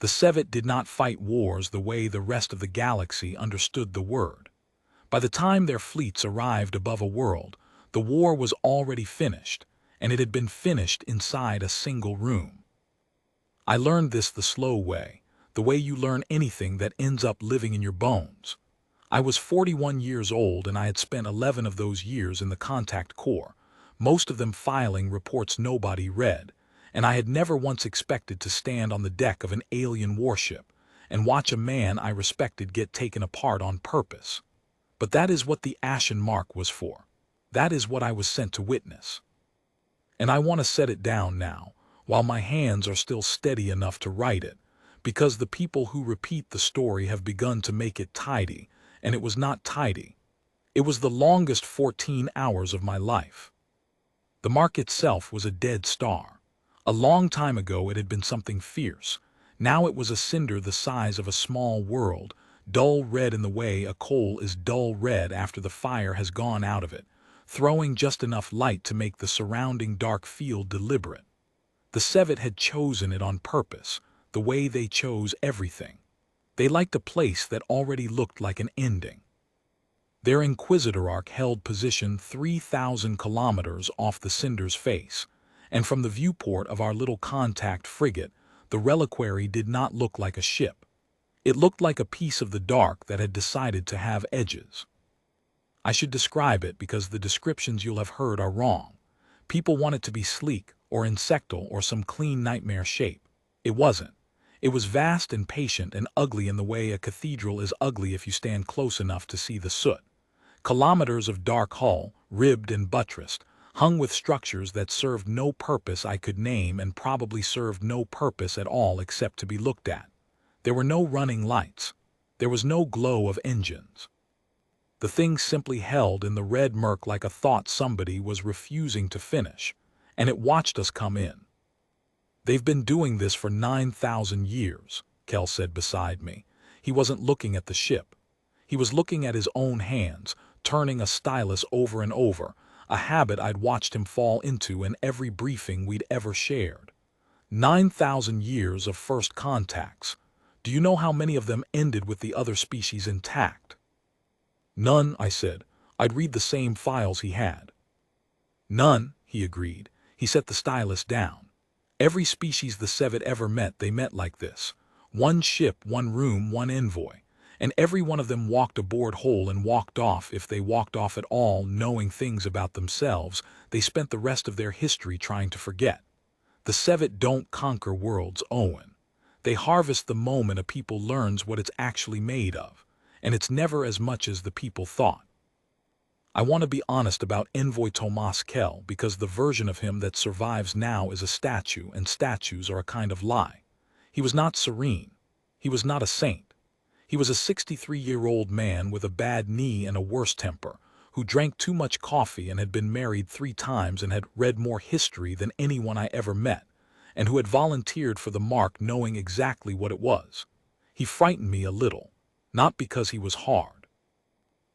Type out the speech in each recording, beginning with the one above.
The sevet did not fight wars the way the rest of the galaxy understood the word. By the time their fleets arrived above a world, the war was already finished, and it had been finished inside a single room. I learned this the slow way, the way you learn anything that ends up living in your bones. I was 41 years old and I had spent 11 of those years in the contact corps, most of them filing reports nobody read, and I had never once expected to stand on the deck of an alien warship and watch a man I respected get taken apart on purpose. But that is what the ashen mark was for. That is what I was sent to witness. And I want to set it down now, while my hands are still steady enough to write it, because the people who repeat the story have begun to make it tidy, and it was not tidy. It was the longest 14 hours of my life. The mark itself was a dead star. A long time ago it had been something fierce. Now it was a cinder the size of a small world, dull red in the way a coal is dull red after the fire has gone out of it, throwing just enough light to make the surrounding dark feel deliberate. The sevet had chosen it on purpose, the way they chose everything. They liked a place that already looked like an ending. Their Inquisitor arc held position 3,000 kilometers off the cinder's face, and from the viewport of our little contact frigate, the reliquary did not look like a ship. It looked like a piece of the dark that had decided to have edges. I should describe it because the descriptions you'll have heard are wrong. People want it to be sleek, or insectal, or some clean nightmare shape. It wasn't. It was vast and patient and ugly in the way a cathedral is ugly if you stand close enough to see the soot. Kilometers of dark hull, ribbed and buttressed, hung with structures that served no purpose I could name and probably served no purpose at all except to be looked at. There were no running lights. There was no glow of engines. The thing simply held in the red murk like a thought somebody was refusing to finish, and it watched us come in. "They've been doing this for 9,000 years, Kel said beside me. He wasn't looking at the ship. He was looking at his own hands, turning a stylus over and over, a habit I'd watched him fall into in every briefing we'd ever shared. 9,000 years of first contacts. Do you know how many of them ended with the other species intact? None, I said. I'd read the same files he had. None, he agreed. He set the stylus down. Every species the sevet ever met, they met like this. One ship, one room, one envoy. And every one of them walked aboard whole and walked off, if they walked off at all, knowing things about themselves they spent the rest of their history trying to forget. The sevet don't conquer worlds, Owen. They harvest the moment a people learns what it's actually made of, and it's never as much as the people thought. I want to be honest about Envoy Tomas Kell, because the version of him that survives now is a statue, and statues are a kind of lie. He was not serene. He was not a saint. He was a 63-year-old man with a bad knee and a worse temper, who drank too much coffee and had been married 3 times and had read more history than anyone I ever met, and who had volunteered for the mark knowing exactly what it was. He frightened me a little, not because he was hard.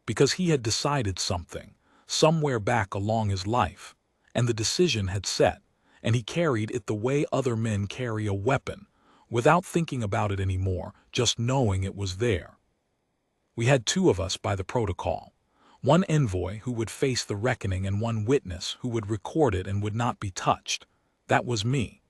Because he had decided something, somewhere back along his life, and the decision had set, and he carried it the way other men carry a weapon, without thinking about it anymore, just knowing it was there. We had 2 of us by the protocol. One envoy who would face the reckoning and one witness who would record it and would not be touched. That was me.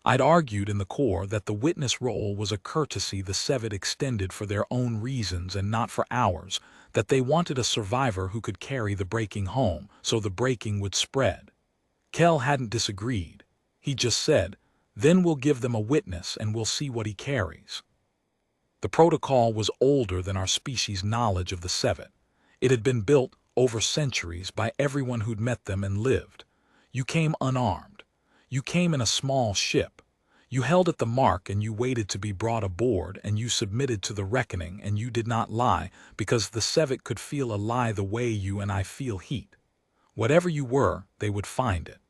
I'd argued in the Corps that the witness role was a courtesy the sevet extended for their own reasons and not for ours, that they wanted a survivor who could carry the breaking home, so the breaking would spread. Kell hadn't disagreed. He just said, "Then we'll give them a witness and we'll see what he carries." The protocol was older than our species' knowledge of the sevet. It had been built over centuries by everyone who'd met them and lived. You came unarmed. You came in a small ship. You held at the mark and you waited to be brought aboard, and you submitted to the reckoning, and you did not lie, because the sevet could feel a lie the way you and I feel heat. Whatever you were, they would find it.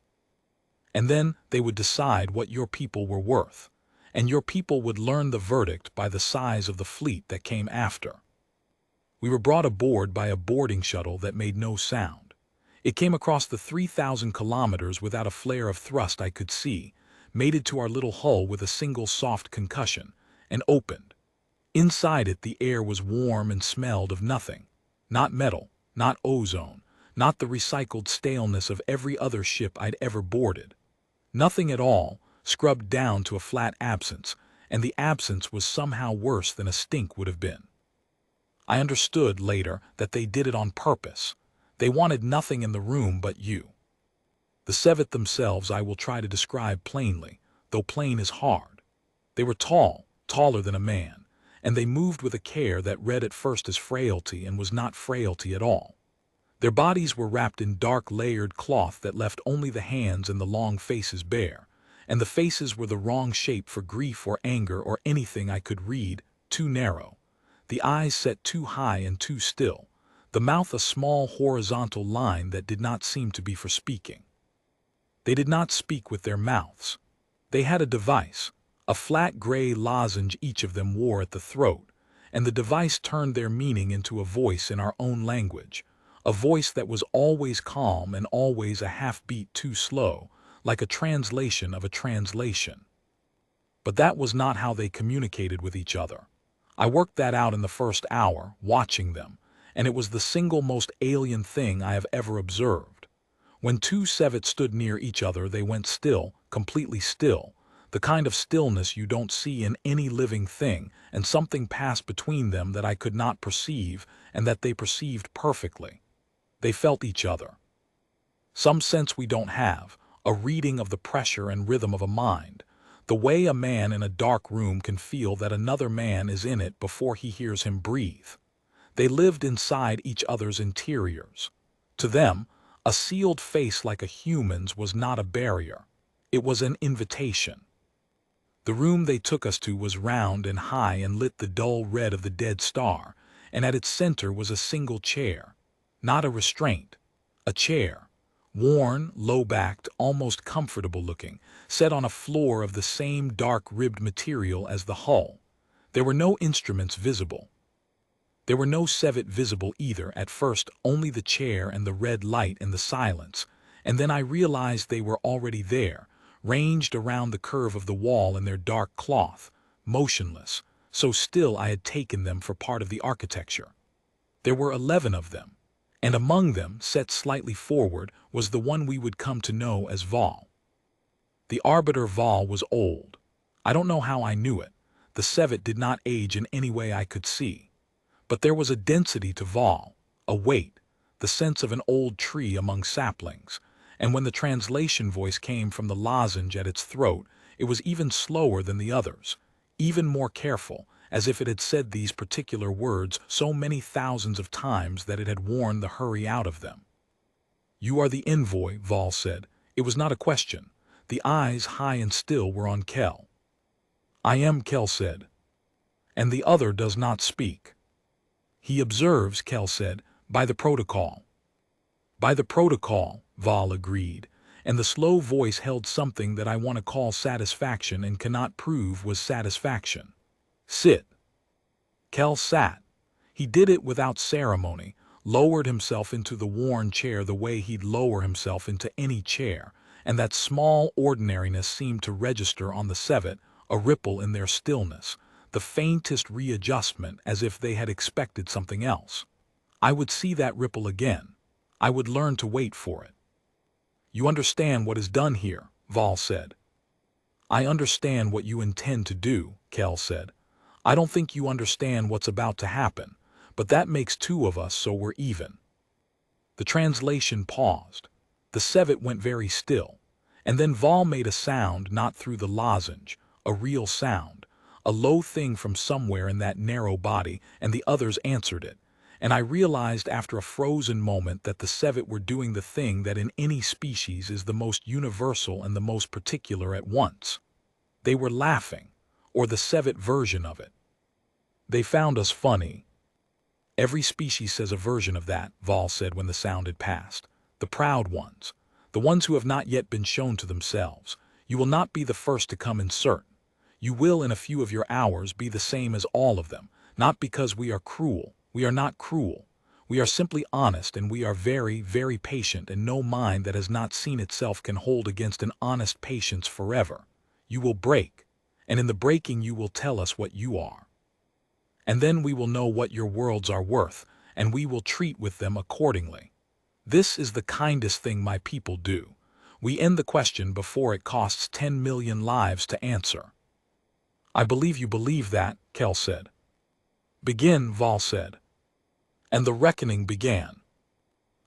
And then they would decide what your people were worth, and your people would learn the verdict by the size of the fleet that came after. We were brought aboard by a boarding shuttle that made no sound. It came across the 3,000 kilometers without a flare of thrust I could see, mated to our little hull with a single soft concussion, and opened. Inside it, the air was warm and smelled of nothing. Not metal, not ozone, not the recycled staleness of every other ship I'd ever boarded. Nothing at all, scrubbed down to a flat absence, and the absence was somehow worse than a stink would have been. I understood later that they did it on purpose. They wanted nothing in the room but you. The sevet themselves I will try to describe plainly, though plain is hard. They were tall, taller than a man, and they moved with a care that read at first as frailty and was not frailty at all. Their bodies were wrapped in dark layered cloth that left only the hands and the long faces bare, and the faces were the wrong shape for grief or anger or anything I could read, too narrow. The eyes set too high and too still, the mouth a small horizontal line that did not seem to be for speaking. They did not speak with their mouths. They had a device, a flat gray lozenge each of them wore at the throat, and the device turned their meaning into a voice in our own language, a voice that was always calm and always a half-beat too slow, like a translation of a translation. But that was not how they communicated with each other. I worked that out in the first hour, watching them, and it was the single most alien thing I have ever observed. When two sevets stood near each other, they went still, completely still, the kind of stillness you don't see in any living thing, and something passed between them that I could not perceive and that they perceived perfectly. They felt each other. Some sense we don't have, a reading of the pressure and rhythm of a mind, the way a man in a dark room can feel that another man is in it before he hears him breathe. They lived inside each other's interiors. To them, a sealed face like a human's was not a barrier. It was an invitation. The room they took us to was round and high and lit the dull red of the dead star, and at its center was a single chair. Not a restraint. A chair. Worn, low-backed, almost comfortable-looking, set on a floor of the same dark-ribbed material as the hull. There were no instruments visible. There were no sevet visible either at first, only the chair and the red light and the silence, and then I realized they were already there, ranged around the curve of the wall in their dark cloth, motionless, so still I had taken them for part of the architecture. There were 11 of them, and among them, set slightly forward, was the one we would come to know as Vol. The arbiter Vol was old. I don't know how I knew it. The sevet did not age in any way I could see. But there was a density to Vol, a weight, the sense of an old tree among saplings, and when the translation voice came from the lozenge at its throat, it was even slower than the others, even more careful, as if it had said these particular words so many thousands of times that it had worn the hurry out of them. "You are the envoy," Vol said. It was not a question. The eyes, high and still, were on Kel. "I am," Kel said. "And the other does not speak." "He observes," Kel said, "by the protocol." "By the protocol," Vol agreed, and the slow voice held something that I want to call satisfaction and cannot prove was satisfaction. "Sit." Kel sat. He did it without ceremony, lowered himself into the worn chair the way he'd lower himself into any chair, and that small ordinariness seemed to register on the sevet, a ripple in their stillness, the faintest readjustment as if they had expected something else. I would see that ripple again. I would learn to wait for it. "You understand what is done here," Vol said. "I understand what you intend to do," Kel said. "I don't think you understand what's about to happen, but that makes two of us, so we're even." The translation paused. The sevet went very still, and then Vol made a sound not through the lozenge, a real sound, a low thing from somewhere in that narrow body, and the others answered it, and I realized after a frozen moment that the sevet were doing the thing that in any species is the most universal and the most particular at once. They were laughing, or the sevet version of it. "They found us funny." "Every species says a version of that," Vol said when the sound had passed. "The proud ones, the ones who have not yet been shown to themselves. You will not be the first to come in cert. You will in a few of your hours be the same as all of them, not because we are cruel. We are not cruel. We are simply honest, and we are very, very patient, and no mind that has not seen itself can hold against an honest patience forever. You will break, and in the breaking you will tell us what you are. And then we will know what your worlds are worth, and we will treat with them accordingly. This is the kindest thing my people do. We end the question before it costs 10 million lives to answer." "I believe you believe that," Kel said. "Begin," Vol said. And the reckoning began.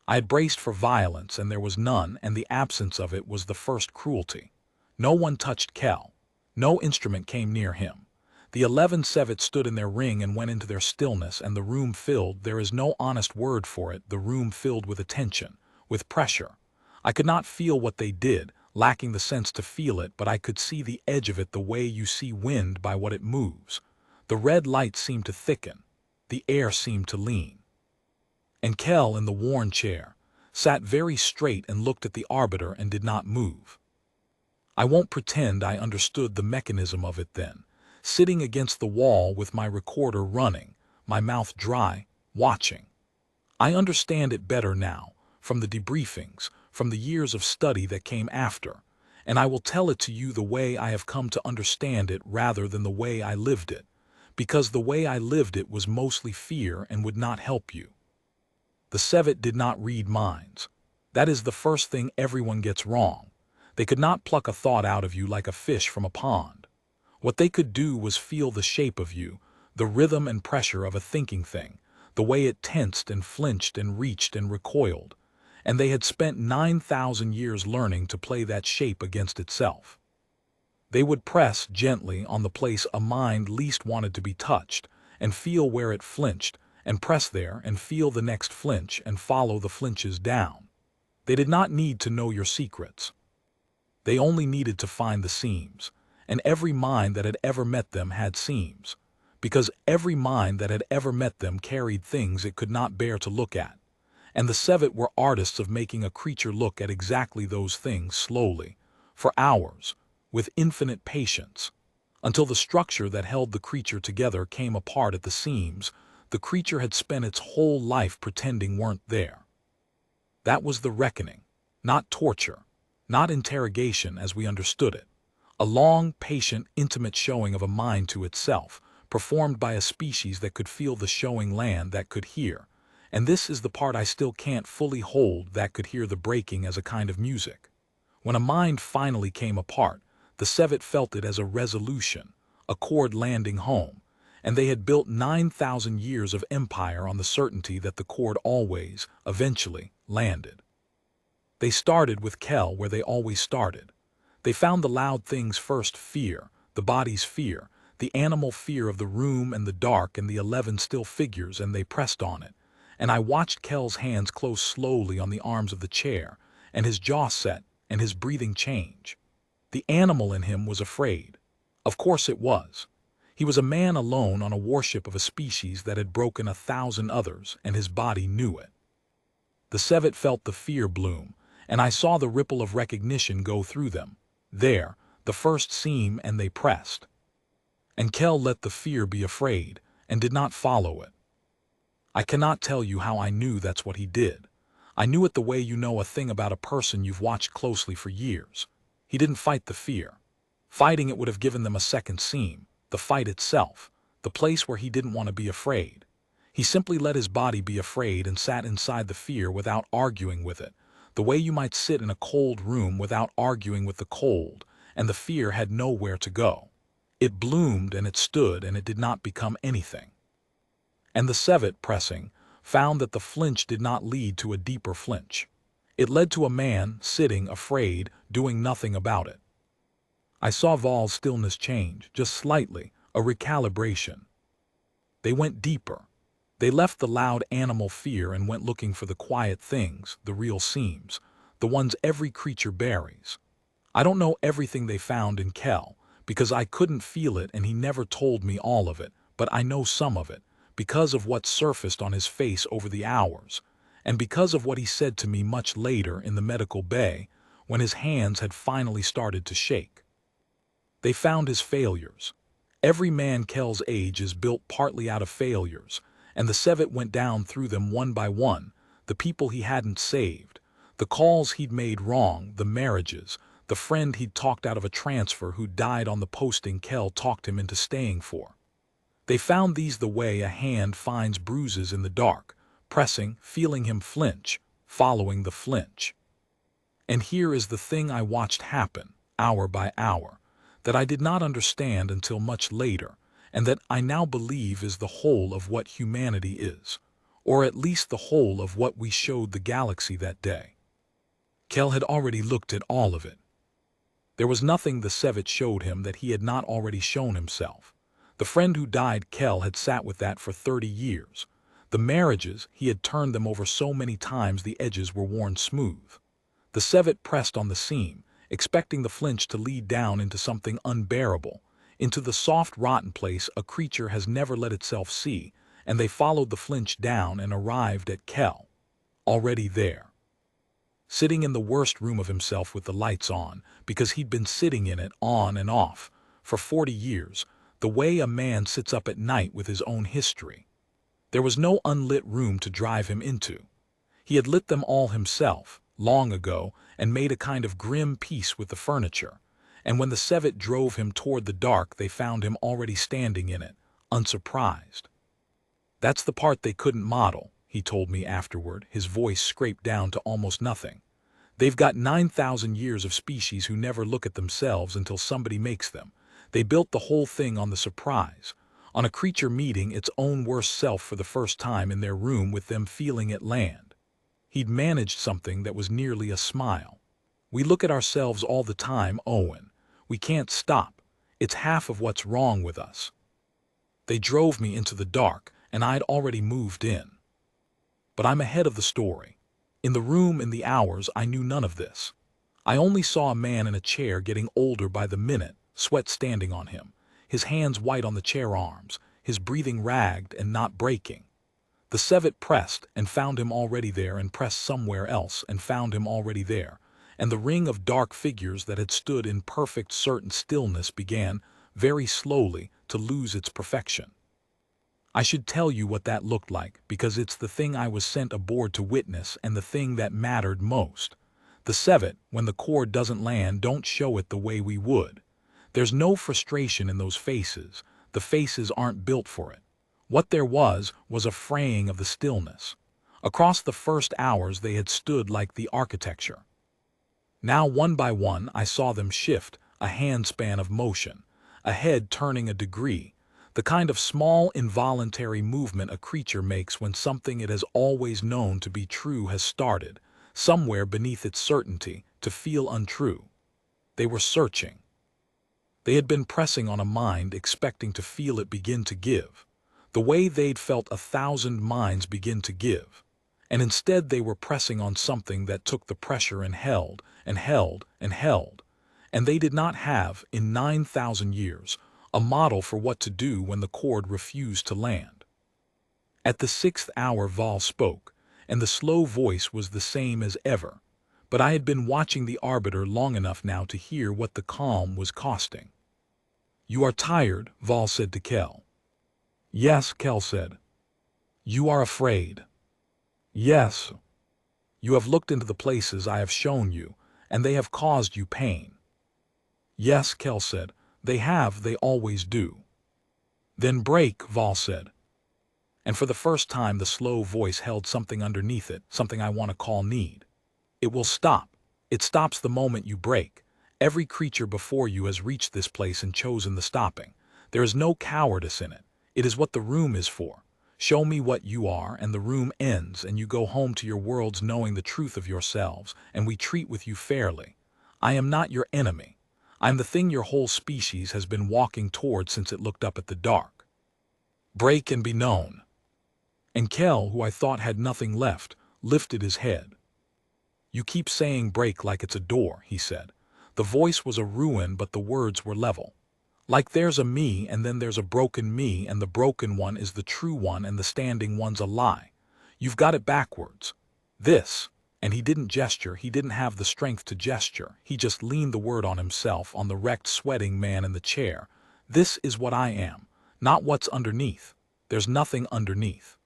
I had braced for violence, and there was none, and the absence of it was the first cruelty. No one touched Kel. No instrument came near him. The 11 Sevets stood in their ring and went into their stillness, and the room filled, there is no honest word for it, the room filled with attention, with pressure. I could not feel what they did, lacking the sense to feel it, but I could see the edge of it the way you see wind by what it moves. The red light seemed to thicken. The air seemed to lean. And Kel, in the worn chair, sat very straight and looked at the arbiter and did not move. I won't pretend I understood the mechanism of it then, sitting against the wall with my recorder running, my mouth dry, watching. I understand it better now, from the debriefings, from the years of study that came after, and I will tell it to you the way I have come to understand it rather than the way I lived it, because the way I lived it was mostly fear and would not help you. The Sevet did not read minds. That is the first thing everyone gets wrong. They could not pluck a thought out of you like a fish from a pond. What they could do was feel the shape of you, the rhythm and pressure of a thinking thing, the way it tensed and flinched and reached and recoiled, and they had spent 9,000 years learning to play that shape against itself. They would press gently on the place a mind least wanted to be touched, and feel where it flinched, and press there and feel the next flinch and follow the flinches down. They did not need to know your secrets. They only needed to find the seams, and every mind that had ever met them had seams, because every mind that had ever met them carried things it could not bear to look at, and the Sevet were artists of making a creature look at exactly those things slowly, for hours, with infinite patience, until the structure that held the creature together came apart at the seams. The creature had spent its whole life pretending weren't there. That was the reckoning, not torture, not interrogation as we understood it. A long, patient, intimate showing of a mind to itself, performed by a species that could feel the showing land that could hear. And this is the part I still can't fully hold, that could hear the breaking as a kind of music. When a mind finally came apart, the Sevet felt it as a resolution, a chord landing home, and they had built 9,000 years of empire on the certainty that the chord always, eventually, landed. They started with Kel where they always started. They found the loud things first: fear, the body's fear, the animal fear of the room and the dark and the 11 still figures, and they pressed on it. And I watched Kel's hands close slowly on the arms of the chair, and his jaw set, and his breathing change. The animal in him was afraid. Of course it was. He was a man alone on a warship of a species that had broken 1,000 others, and his body knew it. The Sevet felt the fear bloom, and I saw the ripple of recognition go through them. There, the first seam, and they pressed. And Kel let the fear be afraid, and did not follow it. I cannot tell you how I knew that's what he did. I knew it the way you know a thing about a person you've watched closely for years. He didn't fight the fear. Fighting it would have given them a second seam, the fight itself, the place where he didn't want to be afraid. He simply let his body be afraid and sat inside the fear without arguing with it, the way you might sit in a cold room without arguing with the cold, and the fear had nowhere to go. It bloomed and it stood, and it did not become anything. And the Sevet, pressing, found that the flinch did not lead to a deeper flinch. It led to a man sitting afraid, doing nothing about it. I saw Vol's stillness change, just slightly, a recalibration. They went deeper. They left the loud animal fear and went looking for the quiet things, the real seams, the ones every creature buries. I don't know everything they found in Kel, because I couldn't feel it and he never told me all of it, but I know some of it, because of what surfaced on his face over the hours, and because of what he said to me much later in the medical bay, when his hands had finally started to shake. They found his failures. Every man Kel's age is built partly out of failures, and the Sevet went down through them one by one, the people he hadn't saved, the calls he'd made wrong, the marriages, the friend he'd talked out of a transfer who died on the posting Kel talked him into staying for. They found these the way a hand finds bruises in the dark, pressing, feeling him flinch, following the flinch. And here is the thing I watched happen, hour by hour, that I did not understand until much later, and that I now believe is the whole of what humanity is, or at least the whole of what we showed the galaxy that day. Kel had already looked at all of it. There was nothing the sevet showed him that he had not already shown himself. The friend who died, Kel had sat with that for 30 years. The marriages, he had turned them over so many times the edges were worn smooth. The sevet pressed on the seam, expecting the flinch to lead down into something unbearable, into the soft rotten place a creature has never let itself see, and they followed the flinch down and arrived at Kel, already there. Sitting in the worst room of himself with the lights on, because he'd been sitting in it on and off, for 40 years, the way a man sits up at night with his own history. There was no unlit room to drive him into. He had lit them all himself, long ago, and made a kind of grim peace with the furniture, and when the sevet drove him toward the dark they found him already standing in it, unsurprised. That's the part they couldn't model, he told me afterward, his voice scraped down to almost nothing. They've got 9,000 years of species who never look at themselves until somebody makes them. They built the whole thing on the surprise, on a creature meeting its own worst self for the first time in their room with them feeling it land. He'd managed something that was nearly a smile. We look at ourselves all the time, Owen. We can't stop. It's half of what's wrong with us. They drove me into the dark, and I'd already moved in. But I'm ahead of the story. In the room, in the hours, I knew none of this. I only saw a man in a chair getting older by the minute, sweat standing on him, his hands white on the chair arms, his breathing ragged and not breaking. The sevet pressed and found him already there, and pressed somewhere else and found him already there, and the ring of dark figures that had stood in perfect certain stillness began, very slowly, to lose its perfection. I should tell you what that looked like, because it's the thing I was sent aboard to witness and the thing that mattered most. The sevet, when the cord doesn't land, don't show it the way we would. There's no frustration in those faces. The faces aren't built for it. What there was a fraying of the stillness. Across the first hours they had stood like the architecture. Now one by one I saw them shift, a handspan of motion, a head turning a degree, the kind of small involuntary movement a creature makes when something it has always known to be true has started, somewhere beneath its certainty, to feel untrue. They were searching. They had been pressing on a mind, expecting to feel it begin to give, the way they'd felt 1,000 minds begin to give. And instead they were pressing on something that took the pressure and held, and held, and held. And they did not have, in 9,000 years, a model for what to do when the cord refused to land. At the 6th hour Vol spoke, and the slow voice was the same as ever, but I had been watching the arbiter long enough now to hear what the calm was costing. "You are tired," Vol said to Kel. "Yes," Kel said. "You are afraid." "Yes." "You have looked into the places I have shown you, and they have caused you pain." "Yes," Kel said. "They have, they always do." "Then break," Vol said. And for the first time the slow voice held something underneath it, something I want to call need. "It will stop. It stops the moment you break. Every creature before you has reached this place and chosen the stopping. There is no cowardice in it. It is what the room is for. Show me what you are, and the room ends, and you go home to your worlds knowing the truth of yourselves, and we treat with you fairly. I am not your enemy. I am the thing your whole species has been walking toward since it looked up at the dark. Break and be known." And Kel, who I thought had nothing left, lifted his head. "You keep saying break like it's a door," he said. The voice was a ruin, but the words were level. "Like there's a me, and then there's a broken me, and the broken one is the true one, and the standing one's a lie. You've got it backwards. This," and he didn't gesture, he didn't have the strength to gesture, he just leaned the word on himself, on the wrecked, sweating man in the chair. "This is what I am, not what's underneath. There's nothing underneath.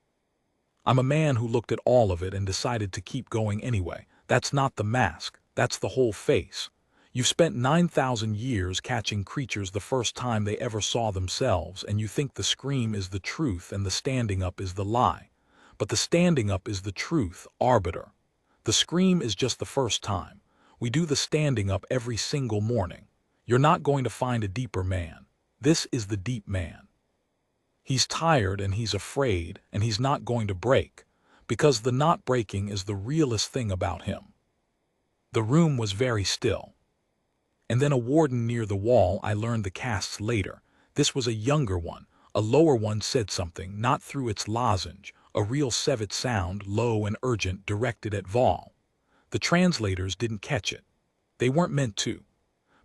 I'm a man who looked at all of it and decided to keep going anyway. That's not the mask, that's the whole face. You've spent 9,000 years catching creatures the first time they ever saw themselves, and you think the scream is the truth and the standing up is the lie. But the standing up is the truth, arbiter. The scream is just the first time. We do the standing up every single morning. You're not going to find a deeper man. This is the deep man. He's tired and he's afraid, and he's not going to break, because the not breaking is the realest thing about him. The room was very still. And then a warden near the wall, I learned the castes later. This was a younger one. A lower one said something, not through its lozenge, a real sevet sound, low and urgent, directed at Vol. The translators didn't catch it. They weren't meant to.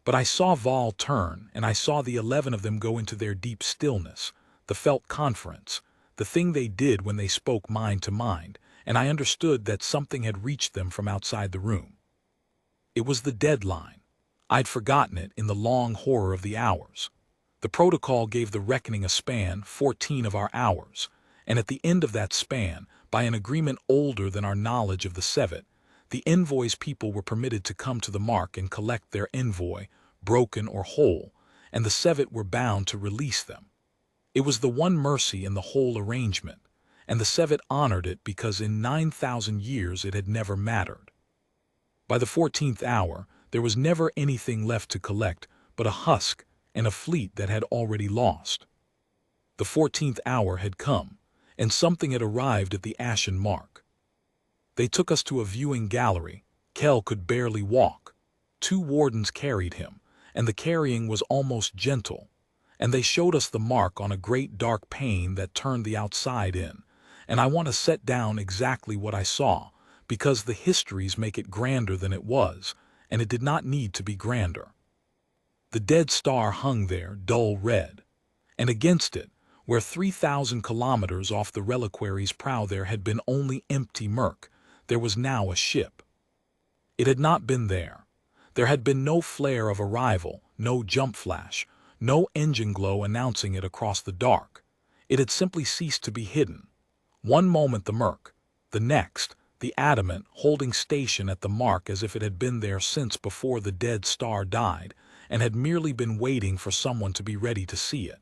But I saw Vol turn, and I saw the 11 of them go into their deep stillness, the felt conference, the thing they did when they spoke mind to mind, and I understood that something had reached them from outside the room. It was the deadline. I'd forgotten it in the long horror of the hours. The protocol gave the reckoning a span, 14 of our hours, and at the end of that span, by an agreement older than our knowledge of the sevet, the envoy's people were permitted to come to the mark and collect their envoy, broken or whole, and the sevet were bound to release them. It was the one mercy in the whole arrangement, and the sevet honored it because in 9,000 years it had never mattered. By the 14th hour, there was never anything left to collect but a husk and a fleet that had already lost. The 14th hour had come, and something had arrived at the ashen mark. They took us to a viewing gallery. Kel could barely walk. 2 wardens carried him, and the carrying was almost gentle, and they showed us the mark on a great dark pane that turned the outside in, and I want to set down exactly what I saw, because the histories make it grander than it was, and it did not need to be grander. The dead star hung there, dull red, and against it, where 3,000 kilometers off the reliquary's prow there had been only empty murk, there was now a ship. It had not been there. There had been no flare of arrival, no jump flash, no engine glow announcing it across the dark. It had simply ceased to be hidden. One moment the murk, the next, the adamant, holding station at the mark as if it had been there since before the dead star died, and had merely been waiting for someone to be ready to see it.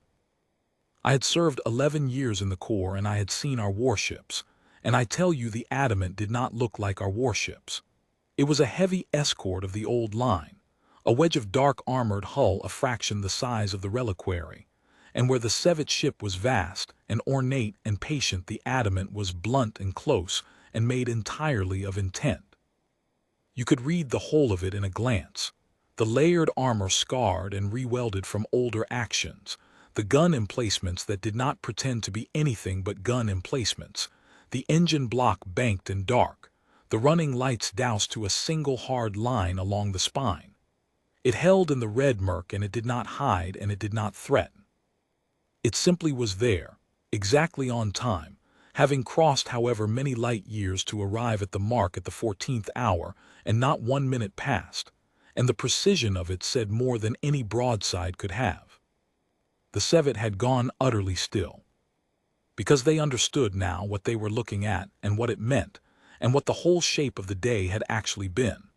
I had served 11 years in the Corps, and I had seen our warships, and I tell you the adamant did not look like our warships. It was a heavy escort of the old line, a wedge of dark armored hull a fraction the size of the reliquary, and where the sevet ship was vast and ornate and patient, the adamant was blunt and close and made entirely of intent. You could read the whole of it in a glance. The layered armor scarred and re-welded from older actions, the gun emplacements that did not pretend to be anything but gun emplacements, the engine block banked and dark, the running lights doused to a single hard line along the spine. It held in the red murk, and it did not hide and it did not threaten. It simply was there, exactly on time, having crossed however many light years to arrive at the mark at the 14th hour, and not 1 minute passed, and the precision of it said more than any broadside could have. The sevet had gone utterly still, because they understood now what they were looking at and what it meant, and what the whole shape of the day had actually been.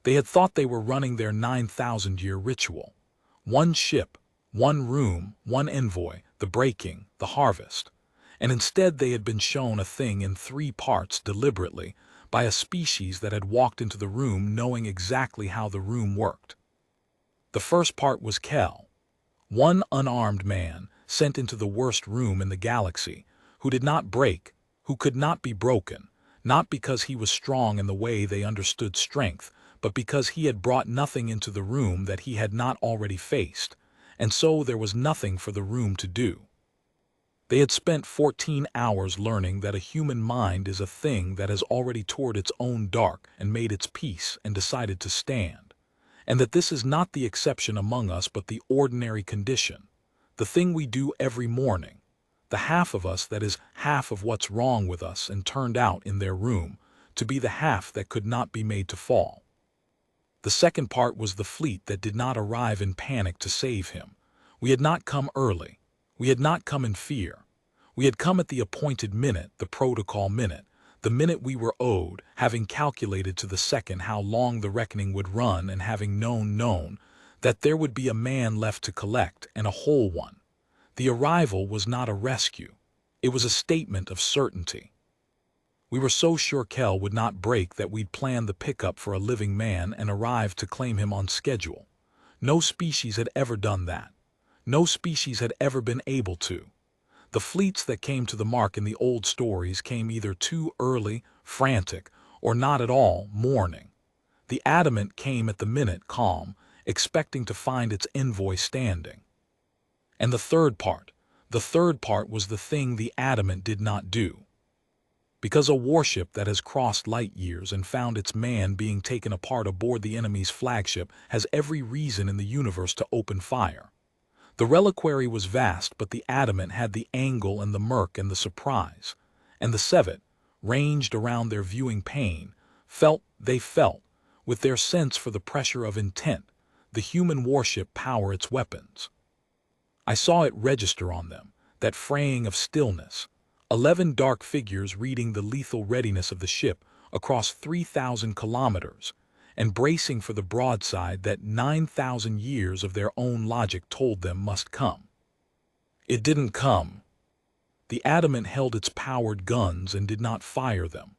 They had thought they were running their 9,000-year ritual. 1 ship, 1 room, 1 envoy, the breaking, the harvest. And instead they had been shown a thing in 3 parts deliberately by a species that had walked into the room knowing exactly how the room worked. The first part was Kel, 1 unarmed man sent into the worst room in the galaxy, who did not break, who could not be broken, not because he was strong in the way they understood strength, but because he had brought nothing into the room that he had not already faced, and so there was nothing for the room to do. They had spent 14 hours learning that a human mind is a thing that has already toured its own dark and made its peace and decided to stand, and that this is not the exception among us but the ordinary condition, the thing we do every morning, the half of us that is half of what's wrong with us and turned out in their room to be the half that could not be made to fall. The second part was the fleet that did not arrive in panic to save him. We had not come early. We had not come in fear. We had come at the appointed minute, the protocol minute, the minute we were owed, having calculated to the second how long the reckoning would run and having known that there would be a man left to collect and a whole one. The arrival was not a rescue. It was a statement of certainty. We were so sure Kel would not break that we'd planned the pickup for a living man and arrived to claim him on schedule. No species had ever done that. No species had ever been able to. The fleets that came to the mark in the old stories came either too early, frantic, or not at all, mourning. The adamant came at the minute, calm, expecting to find its envoy standing. And the third part was the thing the adamant did not do. Because a warship that has crossed light years and found its man being taken apart aboard the enemy's flagship has every reason in the universe to open fire. The reliquary was vast, but the adamant had the angle and the murk and the surprise. And the sevet, ranged around their viewing pane, felt, with their sense for the pressure of intent, the human warship power its weapons. I saw it register on them, that fraying of stillness, 11 dark figures reading the lethal readiness of the ship across 3,000 kilometers, and bracing for the broadside that 9,000 years of their own logic told them must come. It didn't come. The adamant held its powered guns and did not fire them.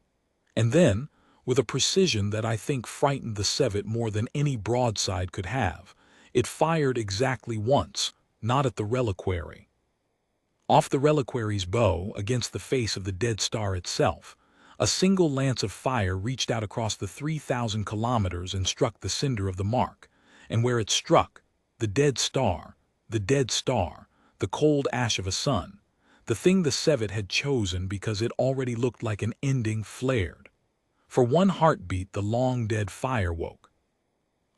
And then, with a precision that I think frightened the sevet more than any broadside could have, it fired exactly once, not at the reliquary. Off the reliquary's bow, against the face of the dead star itself, a single lance of fire reached out across the 3,000 kilometers and struck the cinder of the mark, and where it struck, the dead star, the cold ash of a sun, the thing the sevet had chosen because it already looked like an ending, flared. For one heartbeat the long-dead fire woke.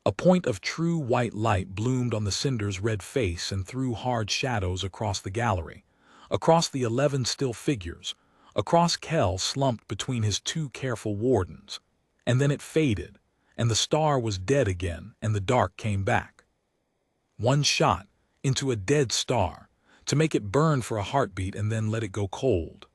A point of true white light bloomed on the cinder's red face and threw hard shadows across the gallery, across the 11 still figures, across Kel slumped between his 2 careful wardens. And then it faded, and the star was dead again, and the dark came back. One shot into a dead star, to make it burn for a heartbeat and then let it go cold.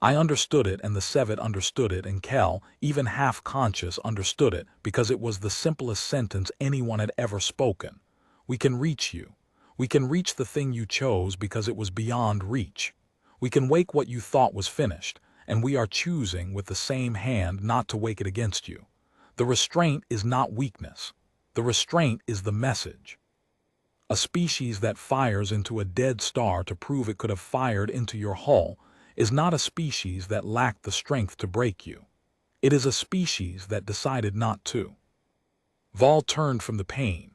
I understood it, and the sevet understood it, and Kel, even half-conscious, understood it, because it was the simplest sentence anyone had ever spoken. We can reach you. We can reach the thing you chose because it was beyond reach. We can wake what you thought was finished, and we are choosing with the same hand not to wake it against you. The restraint is not weakness. The restraint is the message. A species that fires into a dead star to prove it could have fired into your hull is not a species that lacked the strength to break you. It is a species that decided not to. Vol turned from the pane.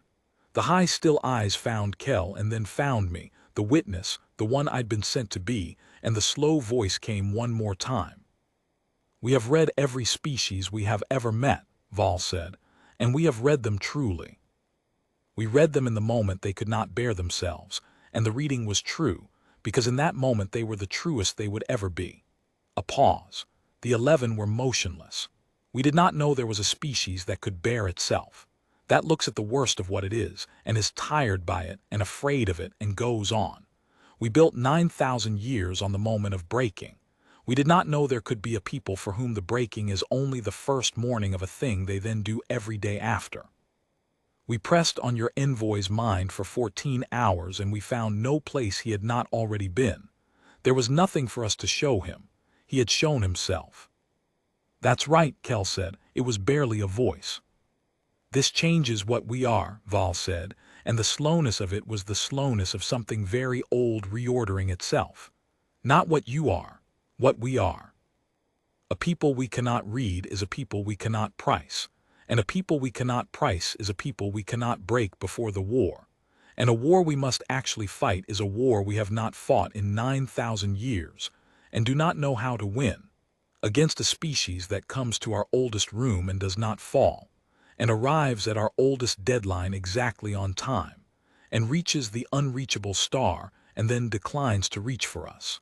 The high still eyes found Kel and then found me, the witness, the one I'd been sent to be, and the slow voice came one more time. We have read every species we have ever met, Vol said, and we have read them truly. We read them in the moment they could not bear themselves, and the reading was true, because in that moment they were the truest they would ever be. A pause. The 11 were motionless. We did not know there was a species that could bear itself. That looks at the worst of what it is, and is tired by it, and afraid of it, and goes on. We built 9,000 years on the moment of breaking. We did not know there could be a people for whom the breaking is only the first morning of a thing they then do every day after. We pressed on your envoy's mind for 14 hours, and we found no place he had not already been. There was nothing for us to show him. He had shown himself. That's right, Kel said. It was barely a voice. This changes what we are, Vol said, and the slowness of it was the slowness of something very old reordering itself. Not what you are, what we are. A people we cannot read is a people we cannot price, and a people we cannot price is a people we cannot break before the war, and a war we must actually fight is a war we have not fought in 9,000 years, and do not know how to win, against a species that comes to our oldest room and does not fall, and arrives at our oldest deadline exactly on time, and reaches the unreachable star and then declines to reach for us.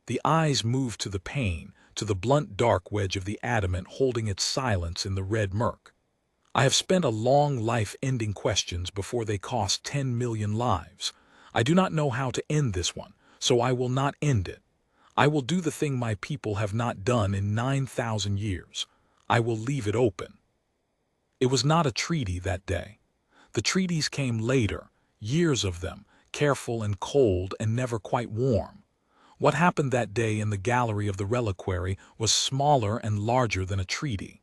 The eyes moved to the pane, to the blunt dark wedge of the adamant holding its silence in the red murk. I have spent a long life ending questions before they cost 10 million lives. I do not know how to end this one, so I will not end it. I will do the thing my people have not done in 9,000 years. I will leave it open. It was not a treaty that day. The treaties came later, years of them, careful and cold and never quite warm. What happened that day in the gallery of the reliquary was smaller and larger than a treaty.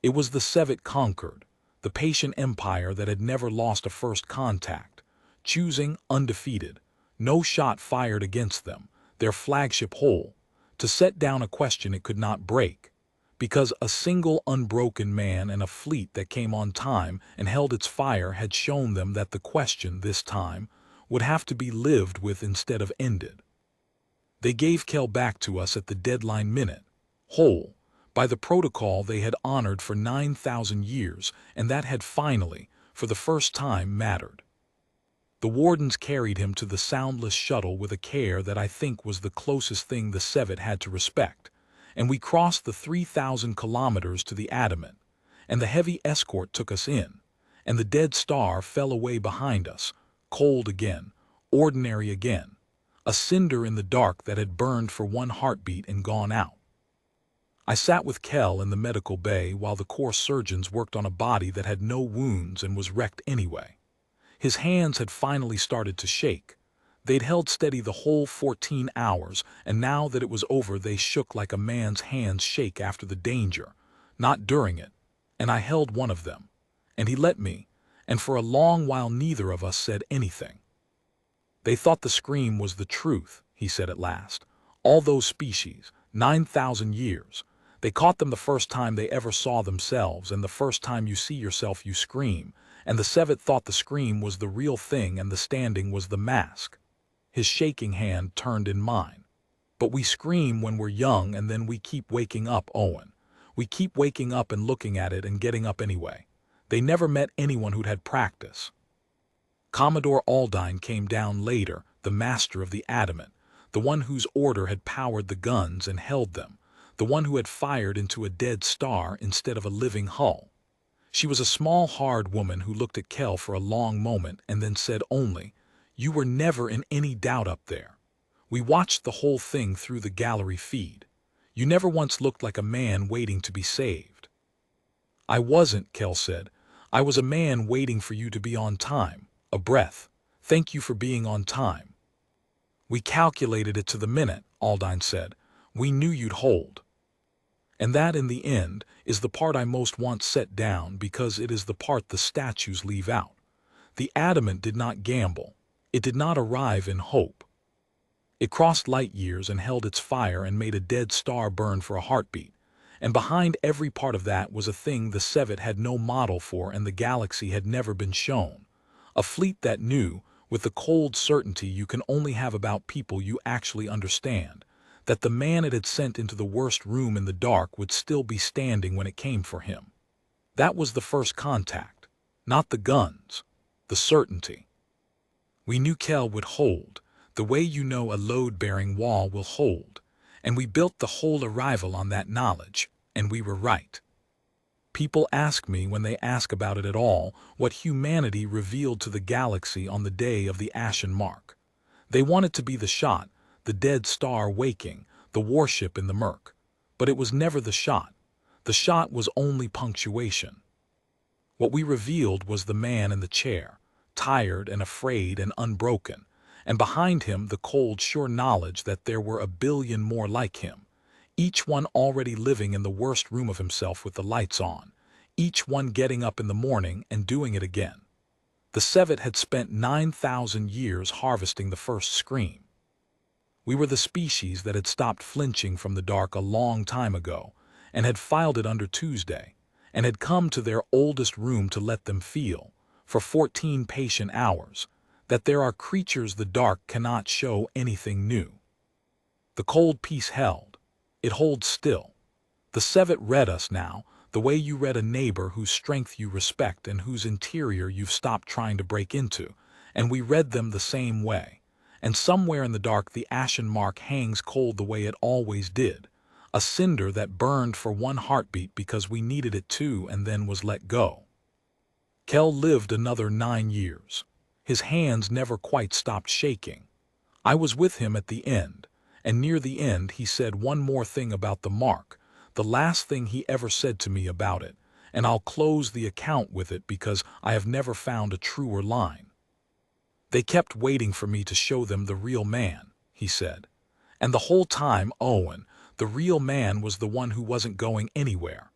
It was the Sevet conquered, the patient empire that had never lost a first contact, choosing undefeated, no shot fired against them, their flagship whole, to set down a question it could not break, because a single unbroken man and a fleet that came on time and held its fire had shown them that the question this time would have to be lived with instead of ended. They gave Kel back to us at the deadline minute, whole, by the protocol they had honored for 9,000 years, and that had finally, for the first time, mattered. The wardens carried him to the soundless shuttle with a care that I think was the closest thing the Sevet had to respect, and we crossed the 3,000 kilometers to the adamant, and the heavy escort took us in, and the dead star fell away behind us, cold again, ordinary again, a cinder in the dark that had burned for one heartbeat and gone out. I sat with Kel in the medical bay while the corps surgeons worked on a body that had no wounds and was wrecked anyway. His hands had finally started to shake. They'd held steady the whole 14 hours, and now that it was over they shook like a man's hands shake after the danger, not during it, and I held one of them, and he let me, and for a long while neither of us said anything. They thought the scream was the truth, he said at last. All those species, 9,000 years, they caught them the first time they ever saw themselves, and the first time you see yourself you scream, and the Sevet thought the scream was the real thing and the standing was the mask. His shaking hand turned in mine. But we scream when we're young and then we keep waking up, Owen. We keep waking up and looking at it and getting up anyway. They never met anyone who'd had practice. Commodore Aldine came down later, the master of the adamant, the one whose order had powered the guns and held them, the one who had fired into a dead star instead of a living hull. She was a small, hard woman who looked at Kel for a long moment and then said only, "You were never in any doubt up there. We watched the whole thing through the gallery feed. You never once looked like a man waiting to be saved." "I wasn't," Kel said. "I was a man waiting for you to be on time. A breath. Thank you for being on time." "We calculated it to the minute," Aldine said. "We knew you'd hold." And that, in the end, is the part I most want set down because it is the part the statues leave out. The adamant did not gamble. It did not arrive in hope. It crossed light years and held its fire and made a dead star burn for a heartbeat. And behind every part of that was a thing the Sevet had no model for and the galaxy had never been shown. A fleet that knew, with the cold certainty you can only have about people you actually understand, that the man it had sent into the worst room in the dark would still be standing when it came for him. That was the first contact, not the guns, the certainty. We knew Kel would hold, the way you know a load-bearing wall will hold, and we built the whole arrival on that knowledge, and we were right. People ask me when they ask about it at all what humanity revealed to the galaxy on the day of the ashen mark. They want it to be the shot, the dead star waking, the warship in the murk. But it was never the shot. The shot was only punctuation. What we revealed was the man in the chair, tired and afraid and unbroken, and behind him the cold, sure knowledge that there were a billion more like him, each one already living in the worst room of himself with the lights on, each one getting up in the morning and doing it again. The Sevet had spent 9,000 years harvesting the first scream. We were the species that had stopped flinching from the dark a long time ago and had filed it under Tuesday and had come to their oldest room to let them feel, for 14 patient hours, that there are creatures the dark cannot show anything new. The cold peace held. It holds still. The Sevet read us now, the way you read a neighbor whose strength you respect and whose interior you've stopped trying to break into, and we read them the same way. And somewhere in the dark the ashen mark hangs cold the way it always did, a cinder that burned for one heartbeat because we needed it to and then was let go. Kel lived another 9 years. His hands never quite stopped shaking. I was with him at the end, and near the end he said one more thing about the mark, the last thing he ever said to me about it, and I'll close the account with it because I have never found a truer line. They kept waiting for me to show them the real man, he said. And the whole time, Owen, the real man was the one who wasn't going anywhere.